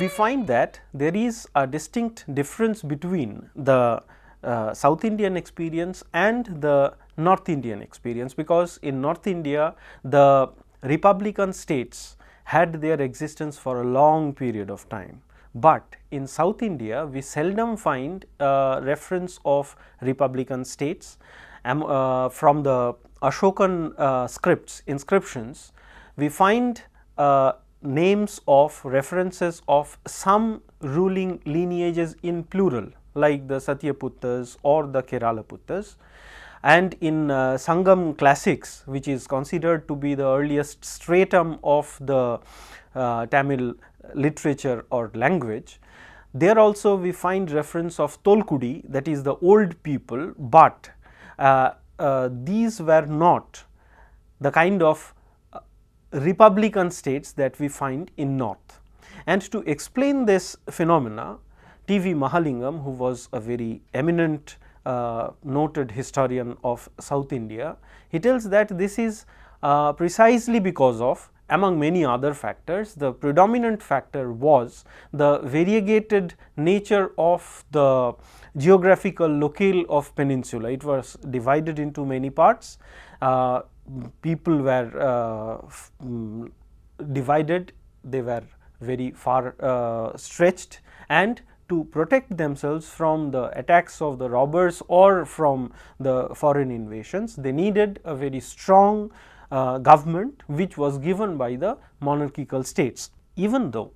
We find that there is a distinct difference between the South Indian experience and the North Indian experience, because in North India the republican states had their existence for a long period of time, but in South India we seldom find reference of republican states. From the Ashokan scripts, inscriptions, we find names of references of some ruling lineages in plural, like the Satyaputtas or the Keralaputtas. And in Sangam classics, which is considered to be the earliest stratum of the Tamil literature or language, there also we find reference of Tolkudi, that is the old people, but these were not the kind of republican states that we find in north. And to explain this phenomena, T.V. Mahalingam, who was a very eminent noted historian of South India, he tells that this is precisely because of, among many other factors, the predominant factor was the variegated nature of the geographical locale of peninsula. It was divided into many parts. People were divided, they were very far stretched, and to protect themselves from the attacks of the robbers or from the foreign invasions, they needed a very strong government, which was given by the monarchical states. Even though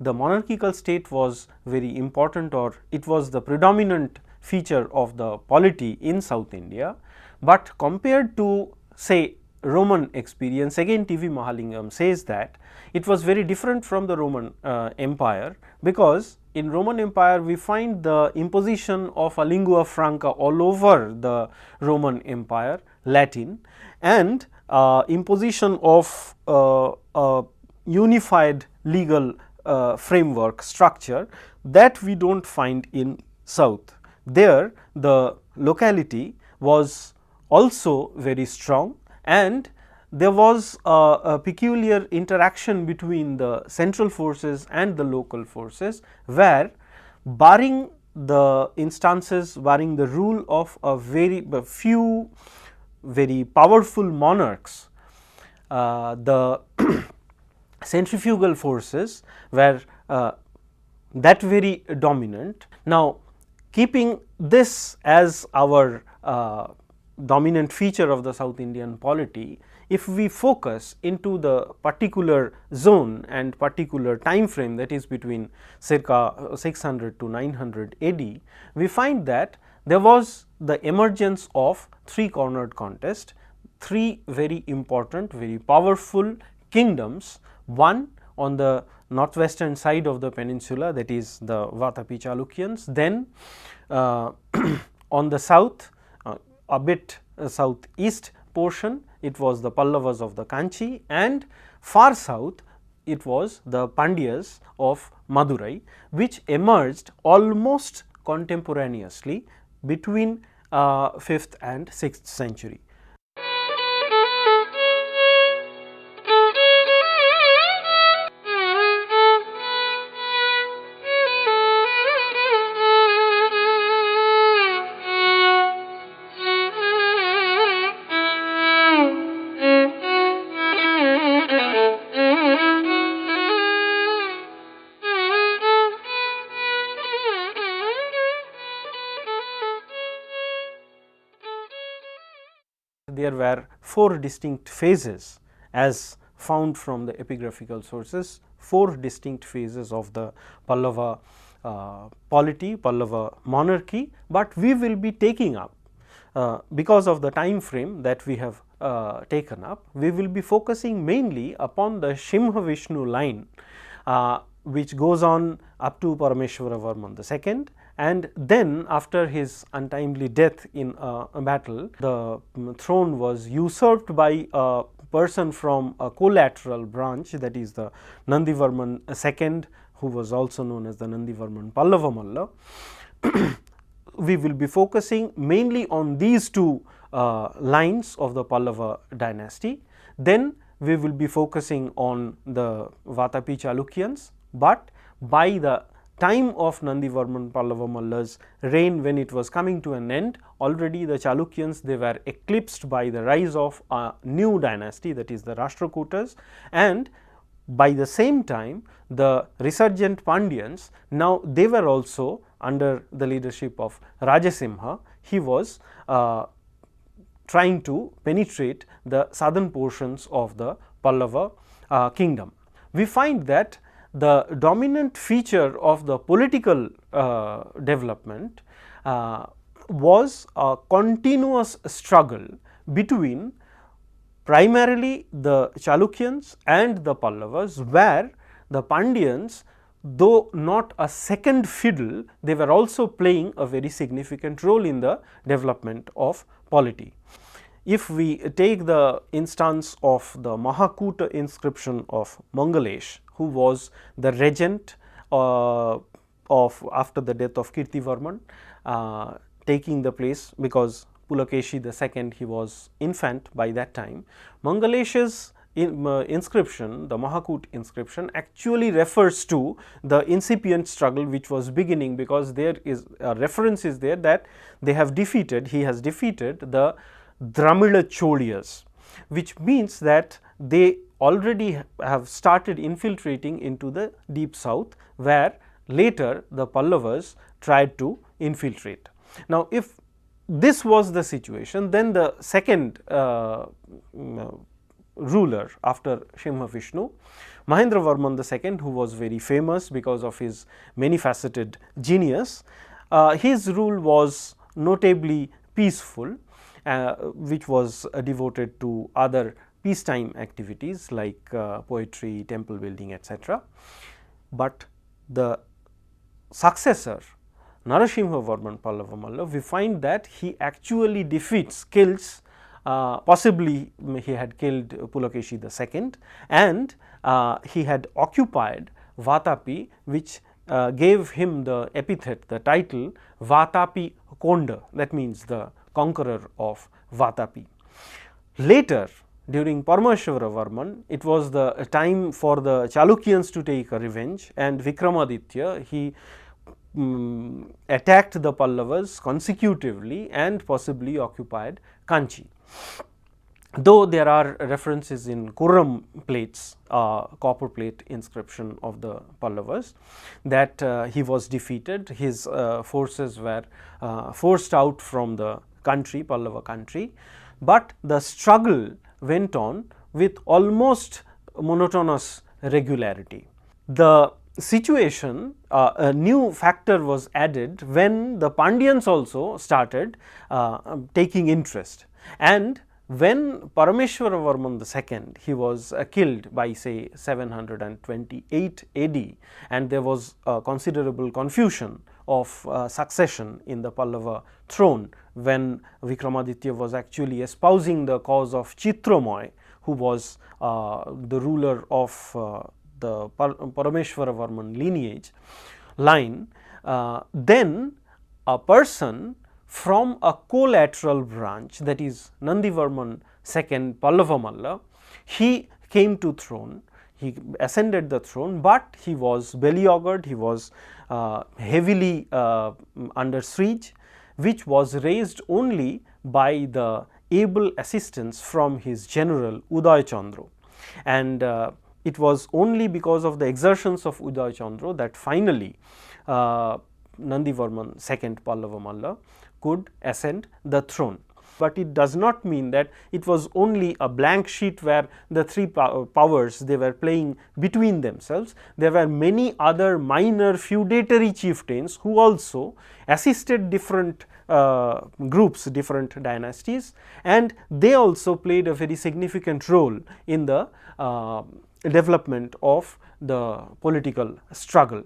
the monarchical state was very important, or it was the predominant feature of the polity in South India, but compared to say Roman experience, again T.V. Mahalingam says that it was very different from the Roman Empire, because in Roman Empire we find the imposition of a lingua franca all over the Roman Empire, Latin, and imposition of a unified legal framework structure that we do not find in South. There the locality was also very strong, and there was a peculiar interaction between the central forces and the local forces, where barring the instances, barring the rule of a few very powerful monarchs, the centrifugal forces were that very dominant. Now, keeping this as our dominant feature of the South Indian polity, if we focus into the particular zone and particular time frame, that is between circa 600 to 900 AD, we find that there was the emergence of three cornered contest, three very important, very powerful kingdoms, one on the northwestern side of the peninsula, that is the Vatapi Chalukyans, then on the south, a bit southeast portion, it was the Pallavas of the Kanchi, and far south it was the Pandyas of Madurai, which emerged almost contemporaneously between 5th and 6th century. there were 4 distinct phases as found from the epigraphical sources, 4 distinct phases of the Pallava polity, Pallava monarchy, but we will be taking up because of the time frame that we have taken up, we will be focusing mainly upon the Simha Vishnu line which goes on up to Parameshwaravarman II, and then after his untimely death in a battle, the throne was usurped by a person from a collateral branch, that is the Nandivarman II, who was also known as the Nandivarman Pallava Malla. We will be focusing mainly on these 2 lines of the Pallava dynasty. Then we will be focusing on the Vatapi Chalukyans, but by the time of Nandivarman Pallava Malla's reign, when it was coming to an end, already the Chalukyans, they were eclipsed by the rise of a new dynasty, that is the Rashtrakutas, and by the same time the resurgent Pandyans, now they were also under the leadership of Rajasimha. He was trying to penetrate the southern portions of the Pallava kingdom. We find that the dominant feature of the political development was a continuous struggle between primarily the Chalukyans and the Pallavas, where the Pandyans, though not a second fiddle, they were also playing a very significant role in the development of polity. If we take the instance of the Mahakuta inscription of Mangalesh, who was the regent of after the death of Kirtivarman, taking the place, because Pulakeshi II, he was infant by that time. Mangalesh's inscription, the Mahakut inscription, actually refers to the incipient struggle which was beginning, because there is a reference is there that they have defeated, he has defeated the Dramila Cholyas, which means that they already have started infiltrating into the deep south, where later the Pallavas tried to infiltrate. Now, if this was the situation, then the second ruler after Simha Vishnu, Mahendravarman II, who was very famous because of his many faceted genius, his rule was notably peaceful, which was devoted to other peacetime activities like poetry, temple building, etc. But the successor, Narasimhavarman Pallava Malla, we find that he actually defeats, kills, possibly he had killed Pulakeshi II, and he had occupied Vatapi, which gave him the epithet, the title Vatapikonda, that means the conqueror of Vatapi. Later, during Parameshwaravarman, it was the time for the Chalukyans to take a revenge, and Vikramaditya, he attacked the Pallavas consecutively and possibly occupied Kanchi. Though there are references in Kurram plates, copper plate inscription of the Pallavas, that he was defeated, his forces were forced out from the country, Pallava country, but the struggle went on with almost monotonous regularity. The situation, a new factor was added when the Pandyans also started taking interest, and when Parameshwaravarman II, he was killed by say 728 AD, and there was considerable confusion of succession in the Pallava throne, when Vikramaditya was actually espousing the cause of Chitramoy, who was the ruler of the Parameshwaravarman lineage line, then a person from a collateral branch, that is Nandivarman II Pallava Malla, he came to throne, he ascended the throne, but he was belly-augured, he was heavily under siege, which was raised only by the able assistance from his general Uday Chandra, and it was only because of the exertions of Uday Chandra that finally Nandivarman II Pallava Malla could ascend the throne. but it does not mean that it was only a blank sheet where the three powers they were playing between themselves. There were many other minor feudatory chieftains who also assisted different groups, different dynasties, and they also played a very significant role in the development of the political struggle.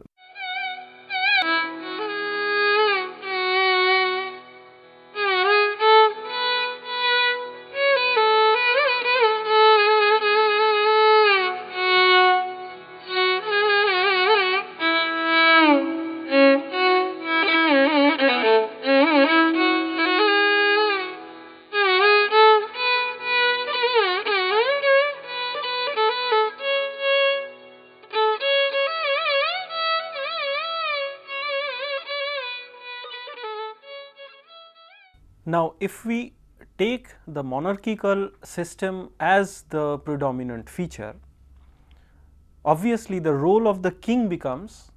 Now, if we take the monarchical system as the predominant feature, obviously the role of the king becomes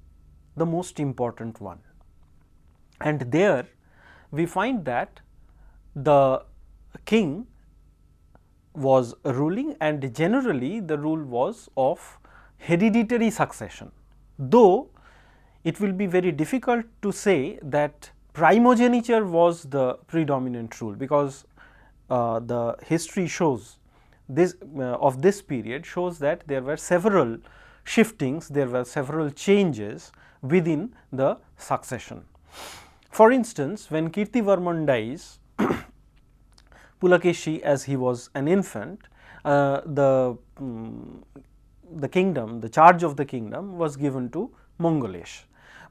the most important one, and there we find that the king was ruling, and generally the rule was of hereditary succession, though it will be very difficult to say that primogeniture was the predominant rule, because the history shows this of this period shows that there were several shiftings, there were several changes within the succession. For instance, when Kirtivarman dies, Pulakeshi, as he was an infant, the kingdom, the charge of the kingdom was given to Mongolesh.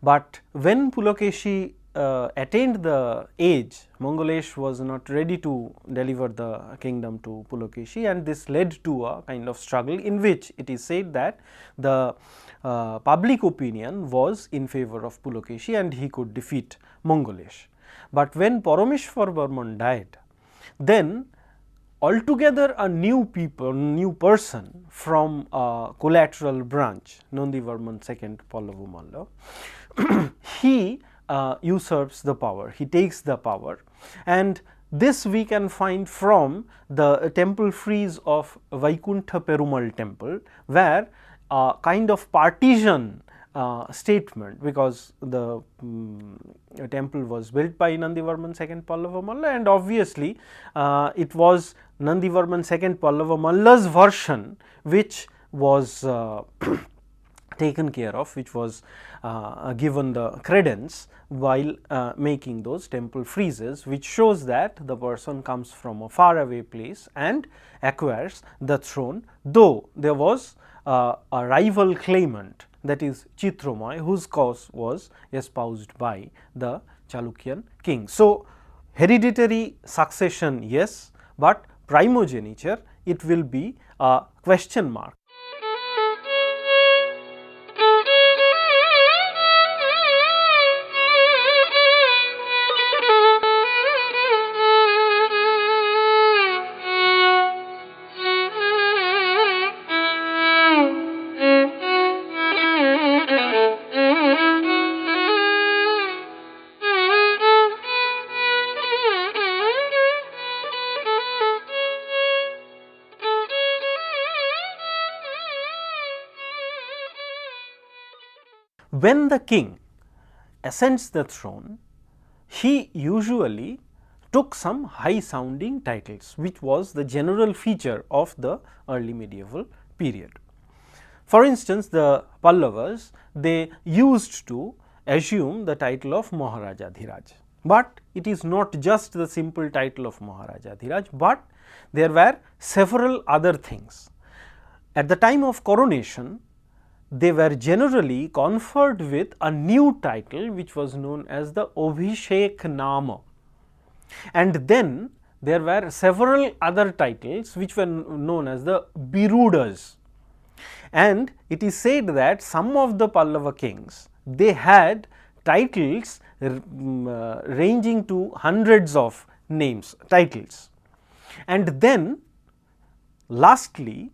But when Pulakeshi attained the age, Mongolesh was not ready to deliver the kingdom to Pulakeshi, and this led to a kind of struggle in which it is said that the public opinion was in favor of Pulakeshi and he could defeat Mongolesh. But when Parameshwarvarman died, then altogether a new person from a collateral branch, Nandivarman II Pallava Malla, he usurps the power, he takes the power, and this we can find from the temple frieze of Vaikuntha Perumal temple, where a kind of partition statement, because the temple was built by Nandivarman II Pallava Malla, and obviously it was Nandivarman II Pallava Malla's version which was taken care of, which was given the credence while making those temple friezes, which shows that the person comes from a faraway place and acquires the throne, though there was a rival claimant, that is Chitramoy, whose cause was espoused by the Chalukyan king. So, hereditary succession, yes, but primogeniture, it will be a question mark. When the king ascends the throne, he usually took some high sounding titles, which was the general feature of the early medieval period. For instance, the Pallavas, they used to assume the title of Maharajadhiraj, but it is not just the simple title of Maharajadhiraj, but there were several other things. At the time of coronation, they were generally conferred with a new title which was known as the Abhishek Nama, and then there were several other titles which were known as the Birudas, and it is said that some of the Pallava kings, they had titles ranging to hundreds of names, titles, and then lastly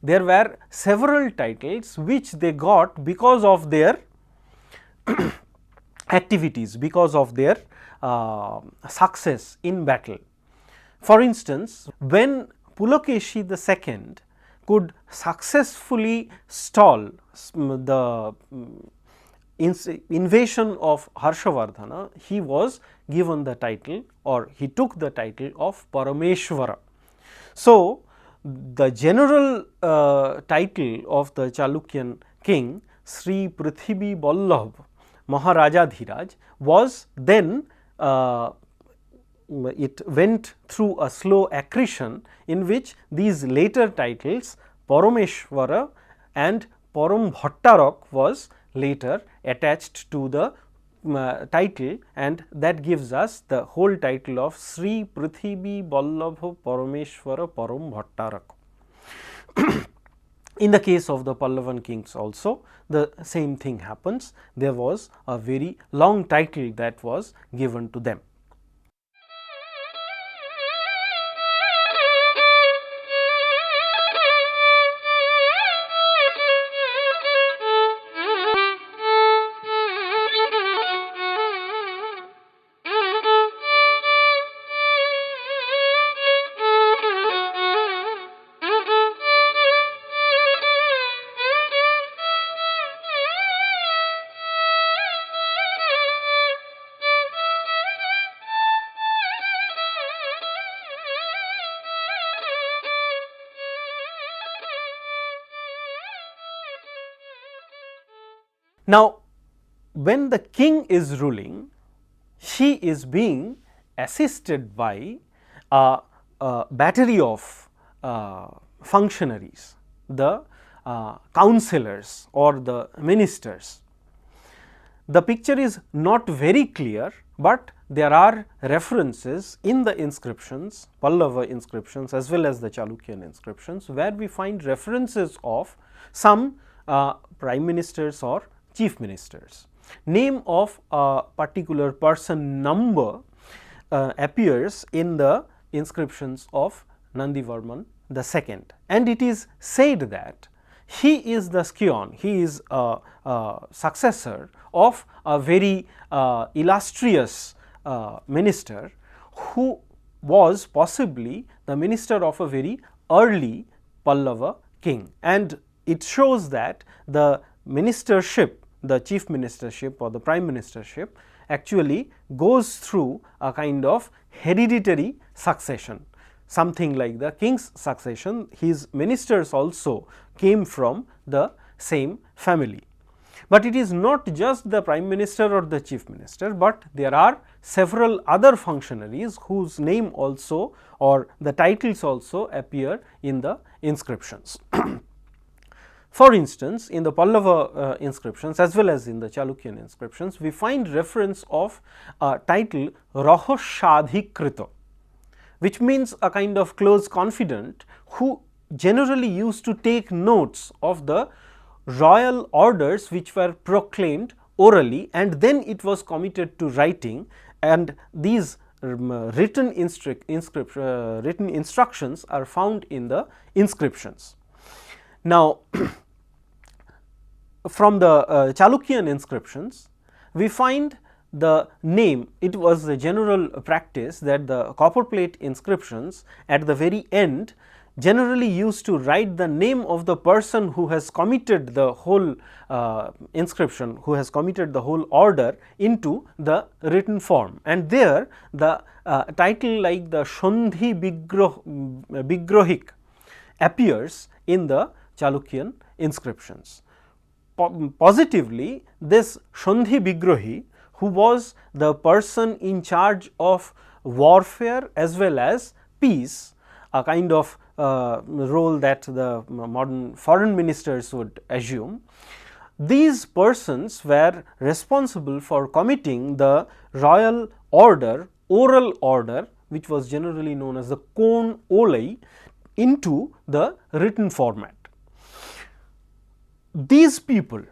there were several titles which they got because of their activities, because of their success in battle. For instance, when Pulokeshi II could successfully stall the invasion of Harshavardhana, he was given the title, or he took the title of Parameshwara. So, the general title of the Chalukyan king, Sri Prithvi Vallabh Maharajadhiraj, was then it went through a slow accretion in which these later titles Parameshwara and Param Bhattarak was later attached to the title, and that gives us the whole title of Sri Prithvi Vallabh Parameshwara Param Bhattarak. In the case of the Pallavan kings also the same thing happens. There was a very long title that was given to them. Now, when the king is ruling, he is being assisted by a battery of functionaries, the councillors or the ministers. The picture is not very clear, but there are references in the inscriptions, Pallava inscriptions as well as the Chalukyan inscriptions, where we find references of some prime ministers or chief ministers. Name of a particular person number appears in the inscriptions of Nandivarman II, and it is said that he is the scion, he is a successor of a very illustrious minister who was possibly the minister of a very early Pallava king, and it shows that the ministership, the chief ministership or the prime ministership, actually goes through a kind of hereditary succession, something like the king's succession. His ministers also came from the same family. But it is not just the prime minister or the chief minister, but there are several other functionaries whose name also or the titles also appear in the inscriptions. For instance, in the Pallava inscriptions as well as in the Chalukyan inscriptions, we find reference of a title Rahoshadhikrita, which means a kind of close confidant who generally used to take notes of the royal orders which were proclaimed orally, and then it was committed to writing, and these written instructions are found in the inscriptions. Now, from the Chalukyan inscriptions, we find the name. It was the general practice that the copperplate inscriptions at the very end generally used to write the name of the person who has committed the whole inscription, who has committed the whole order into the written form, and there the title like the Sandhi Bigrohik appears in the Chalukyan inscriptions. Positively, this Sandhi Bigrohi, who was the person in charge of warfare as well as peace, a kind of role that the modern foreign ministers would assume, these persons were responsible for committing the royal order, oral order, which was generally known as the Kon Olai, into the written format. These people,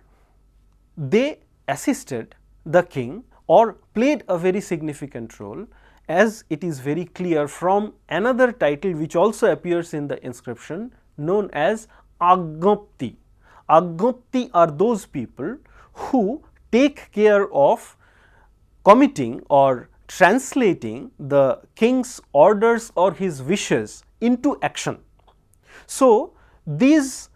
they assisted the king or played a very significant role, as it is very clear from another title which also appears in the inscription known as Agnapti. Agnapti are those people who take care of committing or translating the king's orders or his wishes into action. So, these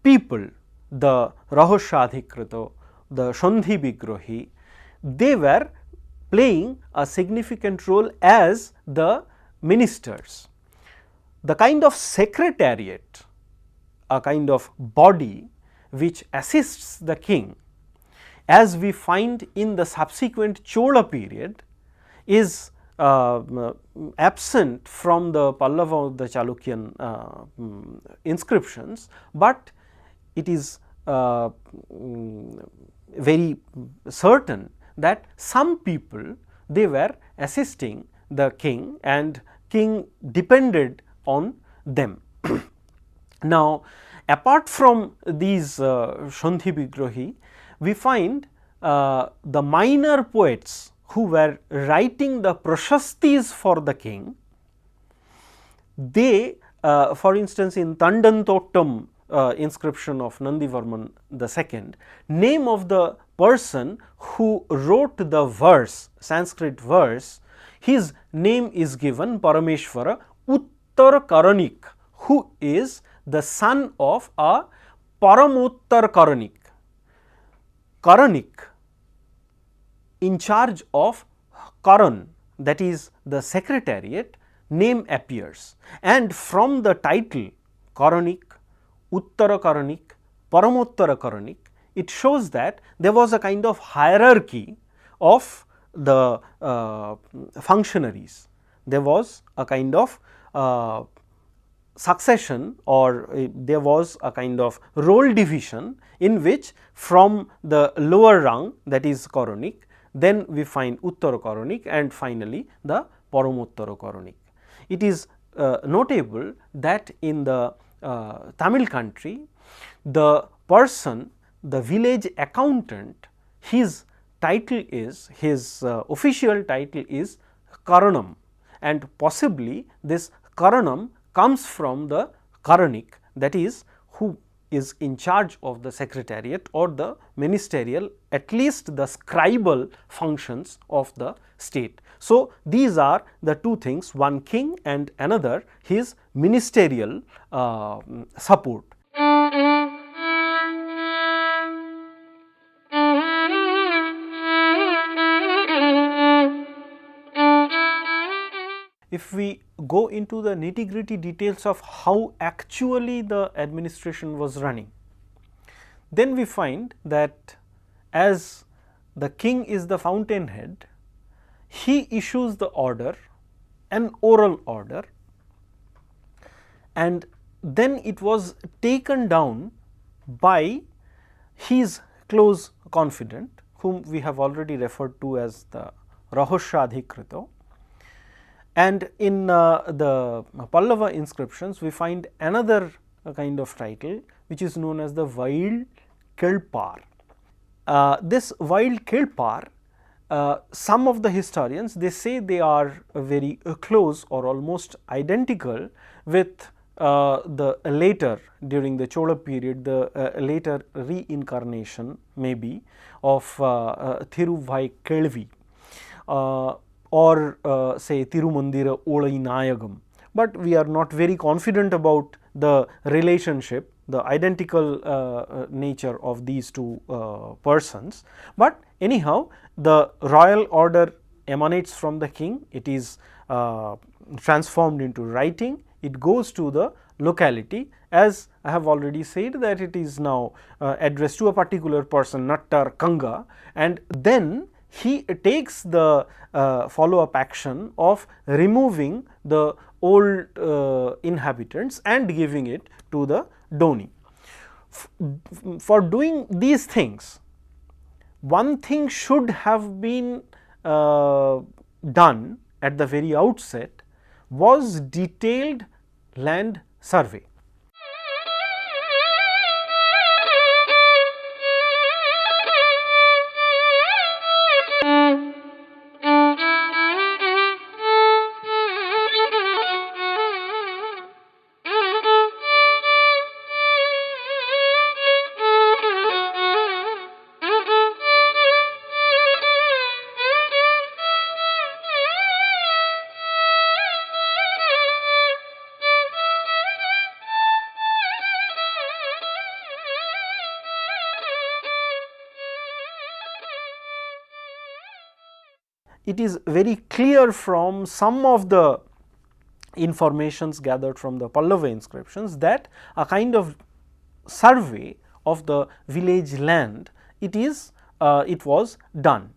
people, the Rahoshadhikrito, the Sandhi Vigrohi, they were playing a significant role as the ministers. The kind of secretariat, a kind of body which assists the king, as we find in the subsequent Chola period, is absent from the Pallava or the Chalukyan inscriptions, but it is very certain that some people, they were assisting the king and king depended on them. Now, apart from these Sandhi Vigrohi, we find the minor poets who were writing the prashastis for the king. They, for instance, in Tandantotam inscription of Nandivarman II, name of the person who wrote the verse, Sanskrit verse, his name is given Parameshwara Uttarkaranik, who is the son of a Paramuttarakaranik. Karanik, in charge of Karan, that is the secretariat, name appears, and from the title Karanik, Uttarakaranik, Paramuttarakaranik, it shows that there was a kind of hierarchy of the functionaries. There was a kind of succession, or there was a kind of role division in which from the lower rung, that is Karanik, then we find Uttarkaranik, and finally the Paramuttarakaranik. It is notable that in the Tamil country, the person, the village accountant, his title is, his official title is Karanam, and possibly this Karanam comes from the Karanik, that is, who is in charge of the secretariat or the ministerial, at least the scribal functions of the state. So, these are the two things, one king and another his ministerial support. If we go into the nitty-gritty details of how actually the administration was running, then we find that as the king is the fountainhead, he issues the order, an oral order, and then it was taken down by his close confidant, whom we have already referred to as the Rahoshadhikrito. And in the Pallava inscriptions, we find another kind of title which is known as the Wild Kelpar. This Wild Kelpar, some of the historians, they say they are very close or almost identical with the later, during the Chola period, the later reincarnation maybe of Thiruvai Kelvi. Or say Tirumandira Olainayagam, but we are not very confident about the relationship, the identical nature of these two persons. But anyhow, the royal order emanates from the king, it is transformed into writing, it goes to the locality, as I have already said that it is now addressed to a particular person, Nattar Kanga, and then he takes the follow-up action of removing the old inhabitants and giving it to the Doni. For doing these things, one thing should have been done at the very outset was detailed land survey. it is very clear from some of the informations gathered from the Pallava inscriptions that a kind of survey of the village land it was done.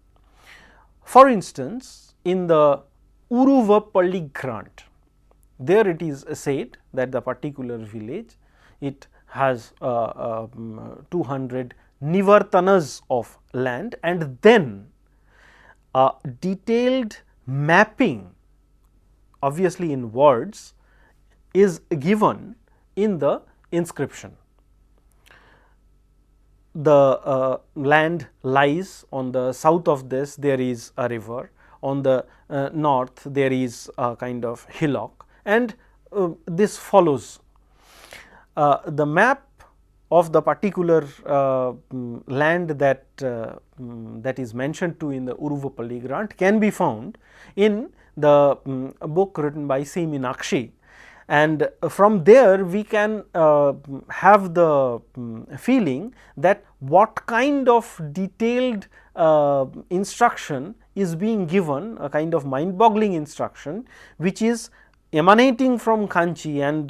For instance, in the Uruvapalli grant, there it is said that the particular village it has 200 nivartanas of land, and then a detailed mapping, obviously in words, is given in the inscription. The land lies on the south of this, there is a river, on the north there is a kind of hillock, and this follows. The map of the particular land that is mentioned to in the Uruvapalli grant can be found in the book written by C. Meenakshi, and from there we can have the feeling that what kind of detailed instruction is being given, a kind of mind boggling instruction which is emanating from Kanchi and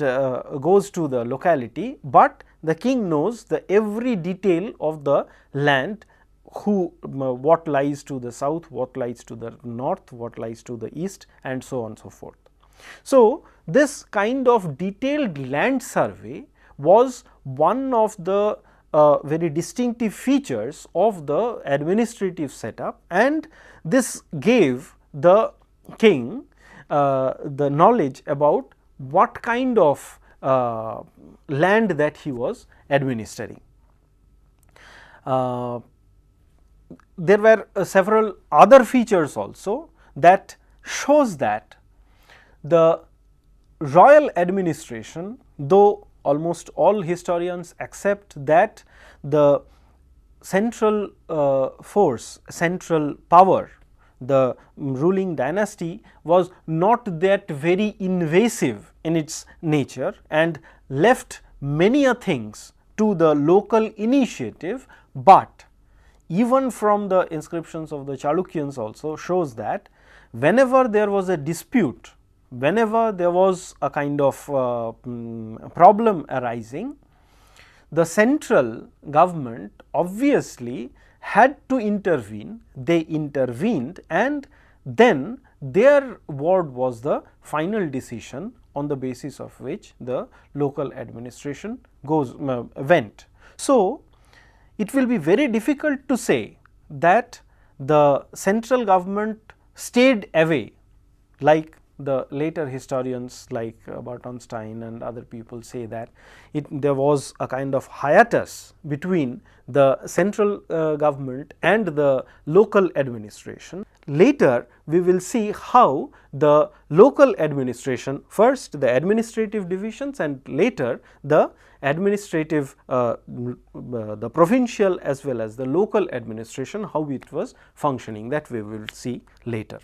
goes to the locality, but the king knows the every detail of the land, what lies to the south, what lies to the north, what lies to the east, and so on and so forth. So, this kind of detailed land survey was one of the very distinctive features of the administrative setup, and this gave the king the knowledge about what kind of land that he was administering. There were several other features also that shows that the royal administration, though almost all historians accept that the central force, central power, the ruling dynasty was not that very invasive in its nature and left many a things to the local initiative, but even from the inscriptions of the Chalukyans also shows that whenever there was a dispute, whenever there was a kind of problem arising, the central government obviously had to intervene. They intervened, and then their word was the final decision on the basis of which the local administration went. So, it will be very difficult to say that the central government stayed away, like the later historians like Bartonstein and other people say that there was a kind of hiatus between the central government and the local administration. Later we will see how the local administration, first the administrative divisions and later the administrative the provincial as well as the local administration, how it was functioning, that we will see later.